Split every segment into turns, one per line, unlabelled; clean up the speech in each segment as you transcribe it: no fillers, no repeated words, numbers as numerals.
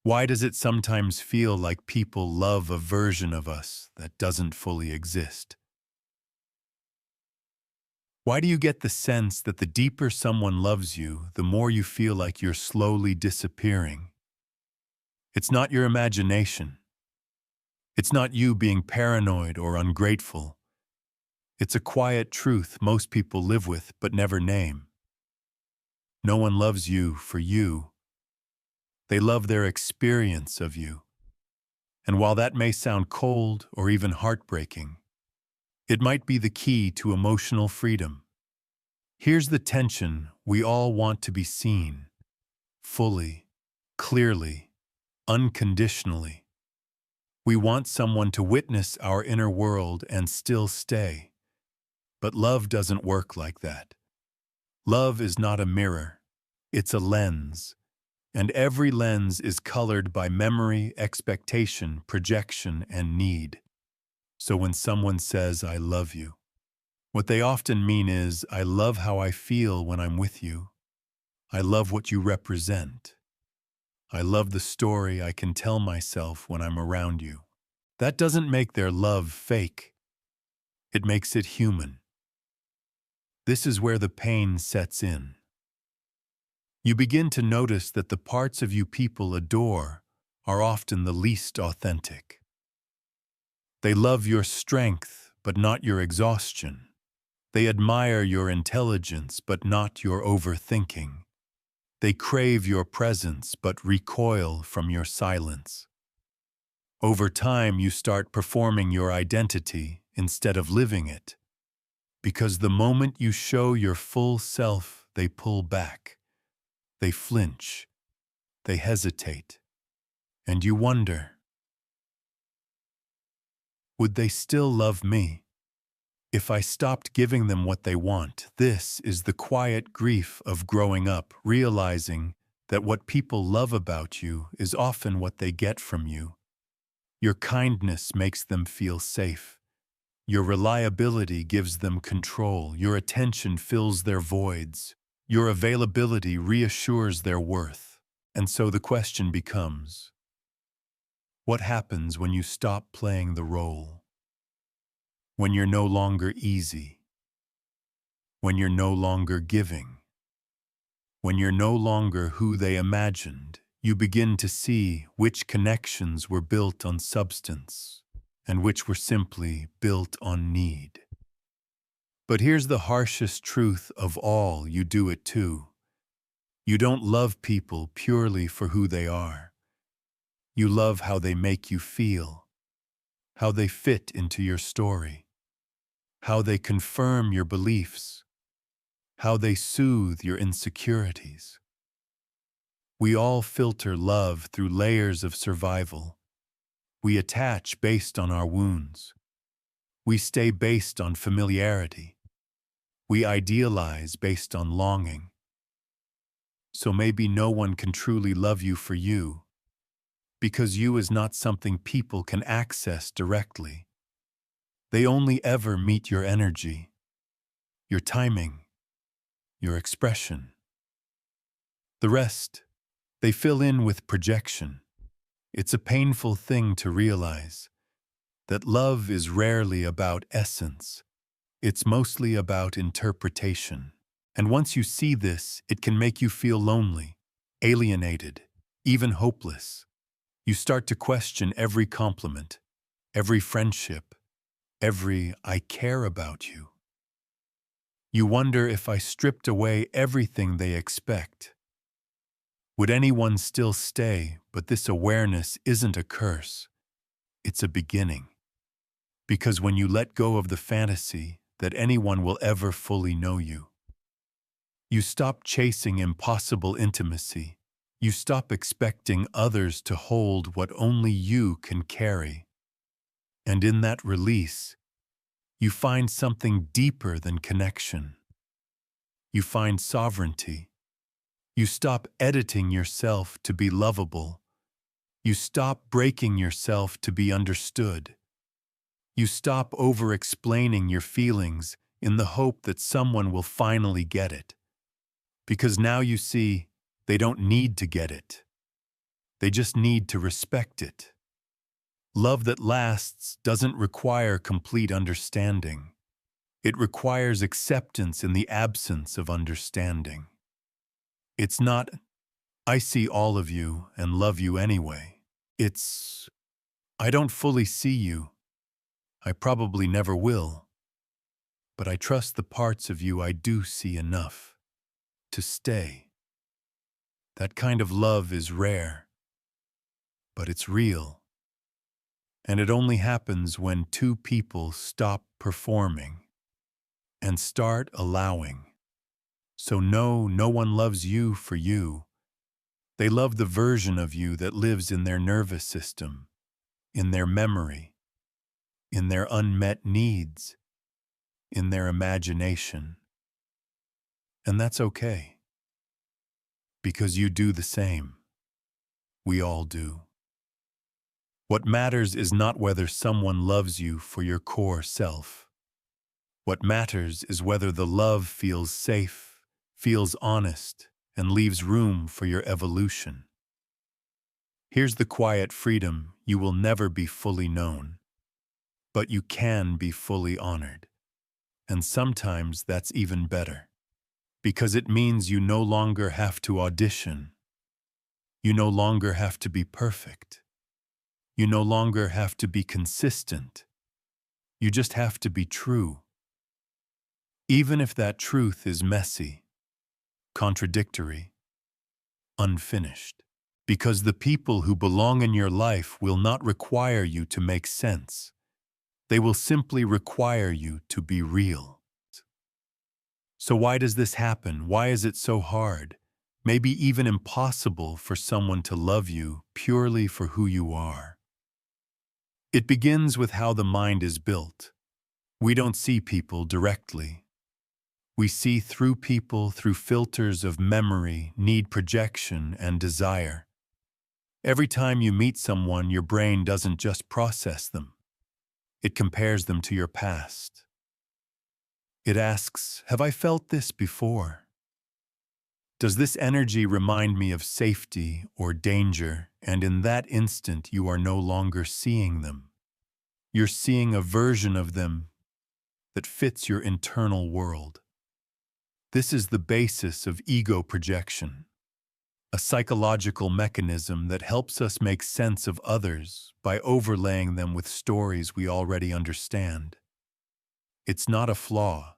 Why does it sometimes feel like people love a version of us that doesn't fully exist? Why do you get the sense that the deeper someone loves you, the more you feel like you're slowly disappearing? It's not your imagination. It's not you being paranoid or ungrateful. It's a quiet truth most people live with but never name. No one loves you for you. They love their experience of you. And while that may sound cold or even heartbreaking, it might be the key to emotional freedom. Here's the tension: we all want to be seen, fully, clearly, unconditionally. We want someone to witness our inner world and still stay. But love doesn't work like that. Love is not a mirror, it's a lens. And every lens is colored by memory, expectation, projection, and need. So when someone says, "I love you," what they often mean is, "I love how I feel when I'm with you. I love what you represent. I love the story I can tell myself when I'm around you." That doesn't make their love fake. It makes it human. This is where the pain sets in. You begin to notice that the parts of you people adore are often the least authentic. They love your strength, but not your exhaustion. They admire your intelligence, but not your overthinking. They crave your presence, but recoil from your silence. Over time, you start performing your identity instead of living it, because the moment you show your full self, they pull back, they flinch, they hesitate, and you wonder, would they still love me if I stopped giving them what they want? This is the quiet grief of growing up, realizing that what people love about you is often what they get from you. Your kindness makes them feel safe. Your reliability gives them control. Your attention fills their voids. Your availability reassures their worth. And so the question becomes, what happens when you stop playing the role? When you're no longer easy? When you're no longer giving? When you're no longer who they imagined? You begin to see which connections were built on substance and which were simply built on need. But here's the harshest truth of all: you do it too. You don't love people purely for who they are. You love how they make you feel, how they fit into your story, how they confirm your beliefs, how they soothe your insecurities. We all filter love through layers of survival. We attach based on our wounds. We stay based on familiarity. We idealize based on longing. So maybe no one can truly love you for you, because you is not something people can access directly. They only ever meet your energy, your timing, your expression. The rest, they fill in with projection. It's a painful thing to realize that love is rarely about essence. It's mostly about interpretation. And once you see this, it can make you feel lonely, alienated, even hopeless. You start to question every compliment, every friendship, every "I care about you." You wonder, if I stripped away everything they expect, would anyone still stay? But this awareness isn't a curse. It's a beginning. Because when you let go of the fantasy that anyone will ever fully know you, you stop chasing impossible intimacy. You stop expecting others to hold what only you can carry. And in that release, you find something deeper than connection. You find sovereignty. You stop editing yourself to be lovable. You stop breaking yourself to be understood. You stop over-explaining your feelings in the hope that someone will finally get it. Because now you see, they don't need to get it. They just need to respect it. Love that lasts doesn't require complete understanding. It requires acceptance in the absence of understanding. It's not, I see all of you and love you anyway. It's, I don't fully see you. I probably never will. But I trust the parts of you I do see enough to stay. That kind of love is rare, but it's real. And it only happens when two people stop performing and start allowing. So no, no one loves you for you. They love the version of you that lives in their nervous system, in their memory, in their unmet needs, in their imagination. And that's okay, because you do the same. We all do. What matters is not whether someone loves you for your core self. What matters is whether the love feels safe, feels honest, and leaves room for your evolution. Here's the quiet freedom: you will never be fully known, but you can be fully honored. And sometimes that's even better, because it means you no longer have to audition. You no longer have to be perfect. You no longer have to be consistent. You just have to be true. Even if that truth is messy, contradictory, unfinished. Because the people who belong in your life will not require you to make sense. They will simply require you to be real. So why does this happen? Why is it so hard, maybe even impossible, for someone to love you purely for who you are? It begins with how the mind is built. We don't see people directly. We see through people through filters of memory, need projection, and desire. Every time you meet someone, your brain doesn't just process them. It compares them to your past. It asks, have I felt this before? Does this energy remind me of safety or danger? And in that instant, you are no longer seeing them. You're seeing a version of them that fits your internal world. This is the basis of ego projection, a psychological mechanism that helps us make sense of others by overlaying them with stories we already understand. It's not a flaw,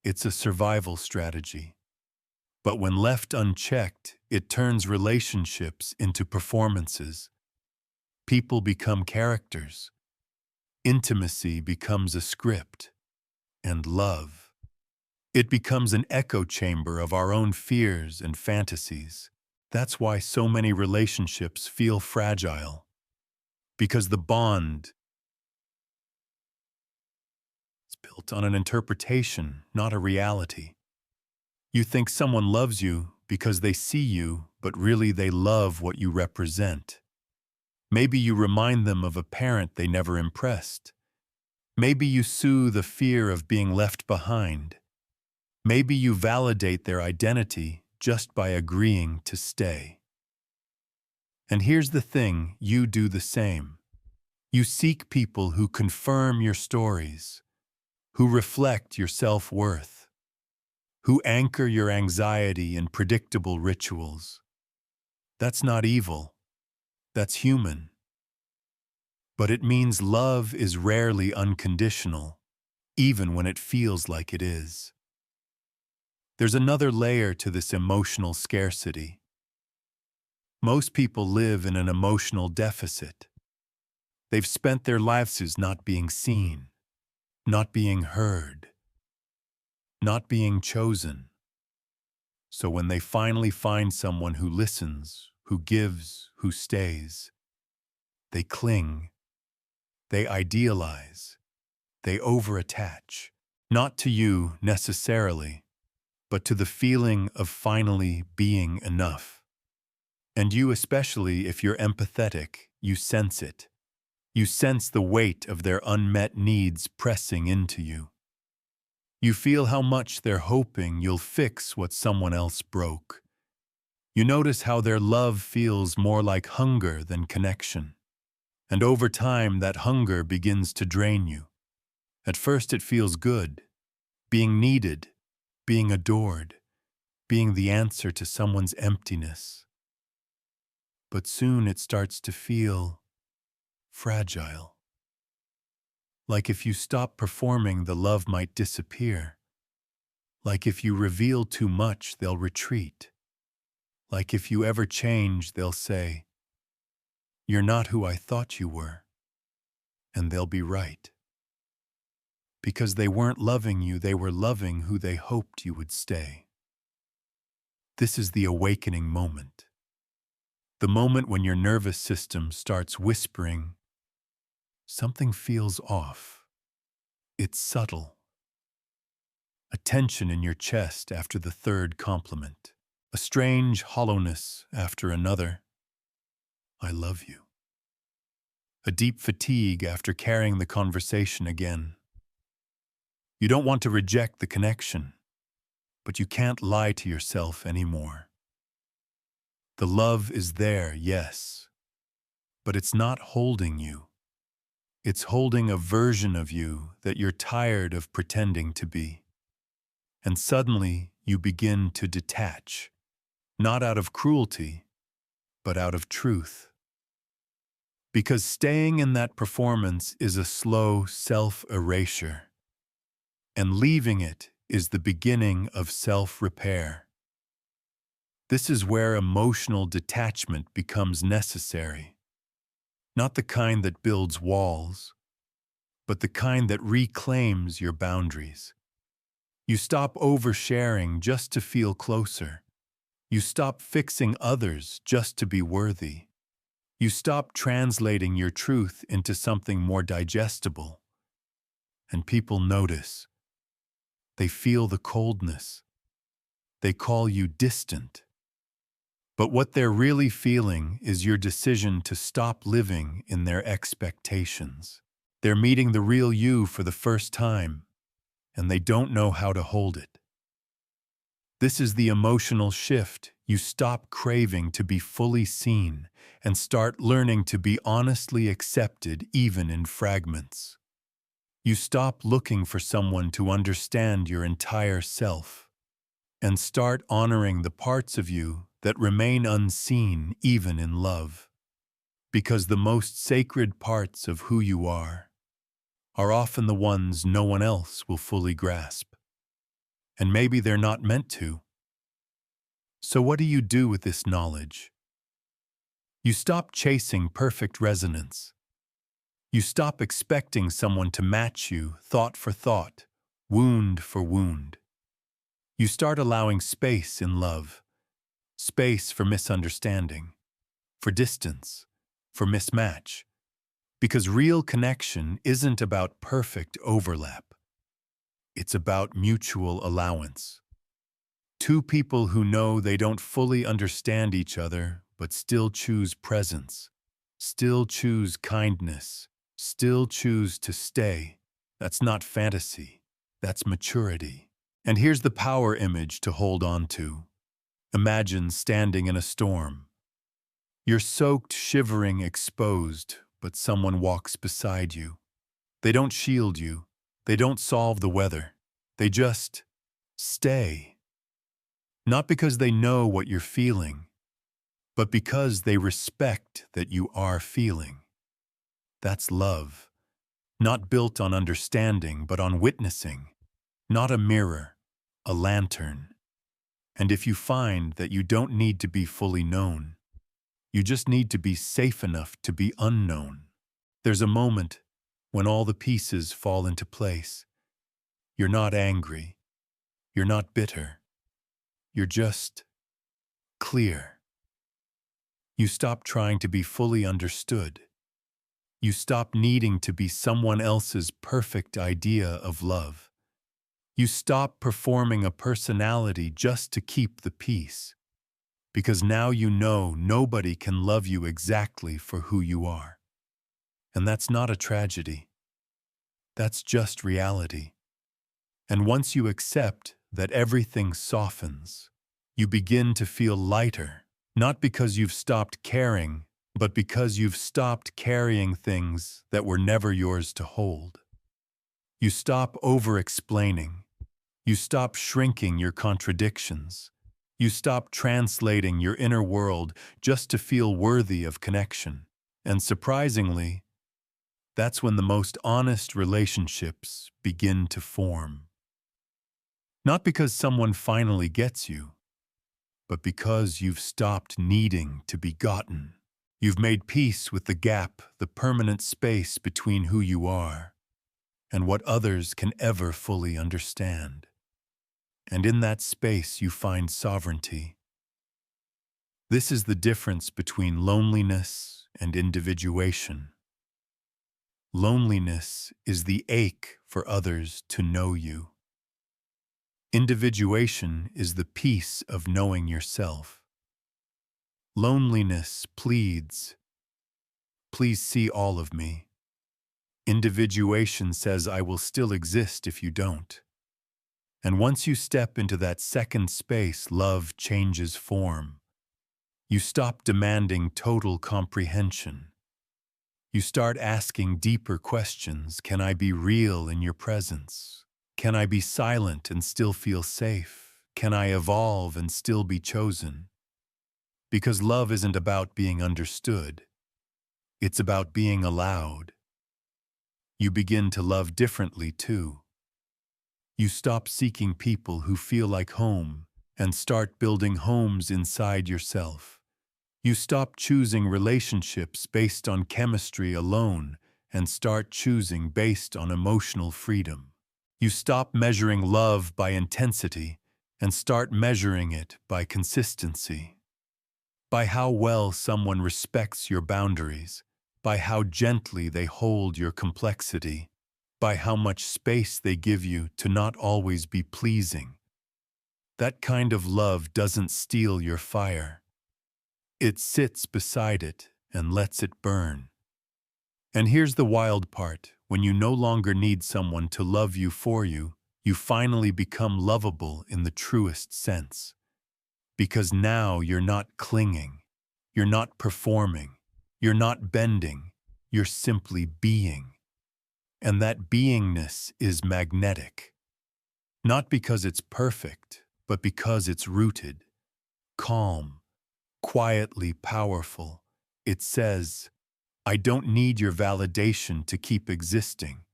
it's a survival strategy. But when left unchecked, it turns relationships into performances. People become characters. Intimacy becomes a script. And love, it becomes an echo chamber of our own fears and fantasies. That's why so many relationships feel fragile. Because the bond is built on an interpretation, not a reality. You think someone loves you because they see you, but really they love what you represent. Maybe you remind them of a parent they never impressed. Maybe you soothe the fear of being left behind. Maybe you validate their identity just by agreeing to stay. And here's the thing, you do the same. You seek people who confirm your stories, who reflect your self-worth, who anchor your anxiety in predictable rituals. That's not evil. That's human. But it means love is rarely unconditional, even when it feels like it is. There's another layer to this emotional scarcity. Most people live in an emotional deficit. They've spent their lives not being seen, not being heard, not being chosen. So when they finally find someone who listens, who gives, who stays, they cling, they idealize, they overattach, not to you necessarily, but to the feeling of finally being enough. And you, especially if you're empathetic, you sense it. You sense the weight of their unmet needs pressing into you. You feel how much they're hoping you'll fix what someone else broke. You notice how their love feels more like hunger than connection. And over time, that hunger begins to drain you. At first, it feels good, being needed, being adored, being the answer to someone's emptiness. But soon it starts to feel fragile. Like if you stop performing, the love might disappear. Like if you reveal too much, they'll retreat. Like if you ever change, they'll say, "You're not who I thought you were." And they'll be right. Because they weren't loving you, they were loving who they hoped you would stay. This is the awakening moment. The moment when your nervous system starts whispering, something feels off. It's subtle. A tension in your chest after the third compliment. A strange hollowness after another. I love you. A deep fatigue after carrying the conversation again. You don't want to reject the connection, but you can't lie to yourself anymore. The love is there, yes, but it's not holding you. It's holding a version of you that you're tired of pretending to be. And suddenly you begin to detach, not out of cruelty, but out of truth. Because staying in that performance is a slow self-erasure, and leaving it is the beginning of self-repair. This is where emotional detachment becomes necessary. Not the kind that builds walls, but the kind that reclaims your boundaries. You stop oversharing just to feel closer. You stop fixing others just to be worthy. You stop translating your truth into something more digestible. And people notice. They feel the coldness. They call you distant. But what they're really feeling is your decision to stop living in their expectations. They're meeting the real you for the first time, and they don't know how to hold it. This is the emotional shift. You stop craving to be fully seen and start learning to be honestly accepted even in fragments. You stop looking for someone to understand your entire self and start honoring the parts of you that remain unseen even in love. Because the most sacred parts of who you are often the ones no one else will fully grasp. And maybe they're not meant to. So what do you do with this knowledge? You stop chasing perfect resonance. You stop expecting someone to match you thought for thought, wound for wound. You start allowing space in love, space for misunderstanding, for distance, for mismatch. Because real connection isn't about perfect overlap. It's about mutual allowance. Two people who know they don't fully understand each other, but still choose presence, still choose kindness, still choose to stay. That's not fantasy. That's maturity. And here's the power image to hold on to. Imagine standing in a storm. You're soaked, shivering, exposed, but someone walks beside you. They don't shield you. They don't solve the weather. They just stay. Not because they know what you're feeling, but because they respect that you are feeling. That's love. Not built on understanding, but on witnessing. Not a mirror, a lantern. And if you find that you don't need to be fully known, you just need to be safe enough to be unknown. There's a moment when all the pieces fall into place. You're not angry. You're not bitter. You're just clear. You stop trying to be fully understood. You stop needing to be someone else's perfect idea of love. You stop performing a personality just to keep the peace. Because now you know nobody can love you exactly for who you are. And that's not a tragedy. That's just reality. And once you accept that everything softens, you begin to feel lighter, Not because you've stopped caring, but because you've stopped carrying things that were never yours to hold. You stop over-explaining. You stop shrinking your contradictions. You stop translating your inner world just to feel worthy of connection. And surprisingly, that's when the most honest relationships begin to form. Not because someone finally gets you, but because you've stopped needing to be gotten. You've made peace with the gap, the permanent space between who you are and what others can ever fully understand. And in that space you find sovereignty. This is the difference between loneliness and individuation. Loneliness is the ache for others to know you. Individuation is the peace of knowing yourself. Loneliness pleads, "Please see all of me." Individuation says, "I will still exist if you don't." And once you step into that second space, love changes form. You stop demanding total comprehension. You start asking deeper questions. Can I be real in your presence? Can I be silent and still feel safe? Can I evolve and still be chosen? Because love isn't about being understood. It's about being allowed. You begin to love differently too. You stop seeking people who feel like home and start building homes inside yourself. You stop choosing relationships based on chemistry alone and start choosing based on emotional freedom. You stop measuring love by intensity and start measuring it by consistency. By how well someone respects your boundaries, by how gently they hold your complexity, by how much space they give you to not always be pleasing. That kind of love doesn't steal your fire. It sits beside it and lets it burn. And here's the wild part. When you no longer need someone to love you for you, you finally become lovable in the truest sense. Because now you're not clinging, you're not performing, you're not bending, you're simply being. And that beingness is magnetic. Not because it's perfect, but because it's rooted, calm, quietly powerful. It says, "I don't need your validation to keep existing.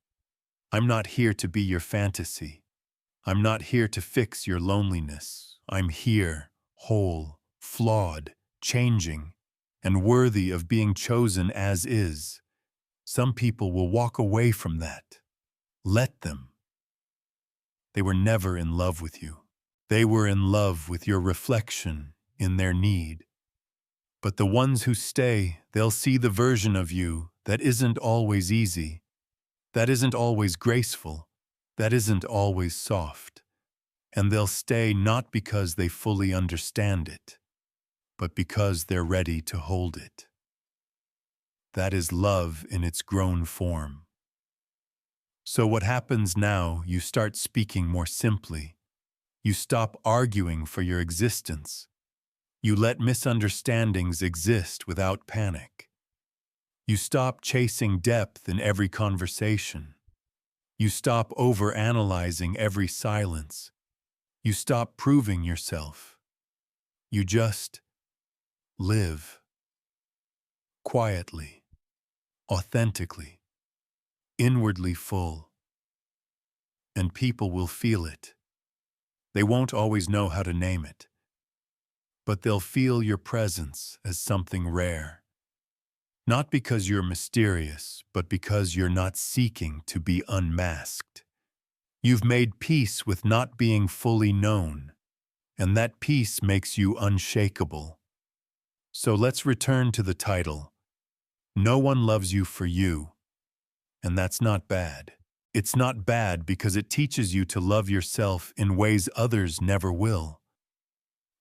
I'm not here to be your fantasy. I'm not here to fix your loneliness. I'm here, whole, flawed, changing, and worthy of being chosen as is." Some people will walk away from that. Let them. They were never in love with you. They were in love with your reflection in their need. But the ones who stay, they'll see the version of you that isn't always easy, that isn't always graceful, that isn't always soft. And they'll stay not because they fully understand it, but because they're ready to hold it. That is love in its grown form. So what happens now? You start speaking more simply. You stop arguing for your existence. You let misunderstandings exist without panic. You stop chasing depth in every conversation. You stop overanalyzing every silence. You stop proving yourself. You just live quietly, authentically, inwardly full. And people will feel it. They won't always know how to name it, but they'll feel your presence as something rare. Not because you're mysterious, but because you're not seeking to be unmasked. You've made peace with not being fully known, and that peace makes you unshakable. So let's return to the title. No one loves you for you, and that's not bad. It's not bad because it teaches you to love yourself in ways others never will.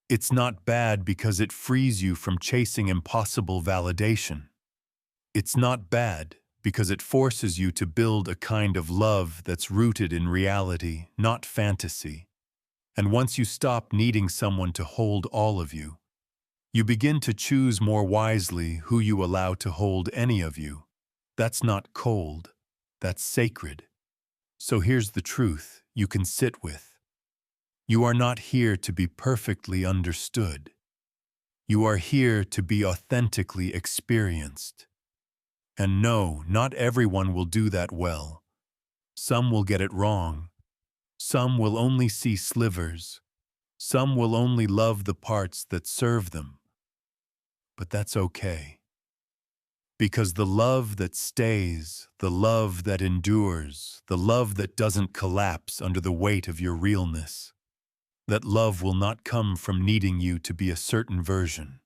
It's not bad because it frees you from chasing impossible validation. It's not bad because it forces you to build a kind of love that's rooted in reality, not fantasy. And once you stop needing someone to hold all of you, You begin to choose more wisely who you allow to hold any of you. That's not cold. That's sacred. So here's the truth you can sit with. You are not here to be perfectly understood. You are here to be authentically experienced. And no, not everyone will do that well. Some will get it wrong. Some will only see slivers. Some will only love the parts that serve them. But that's okay. Because the love that stays, the love that endures, the love that doesn't collapse under the weight of your realness, that love will not come from needing you to be a certain version.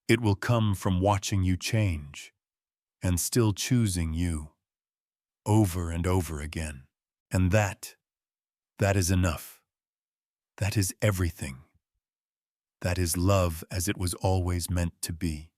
It will come from watching you change and still choosing you over and over again. And that is enough. That is everything. That is love as it was always meant to be.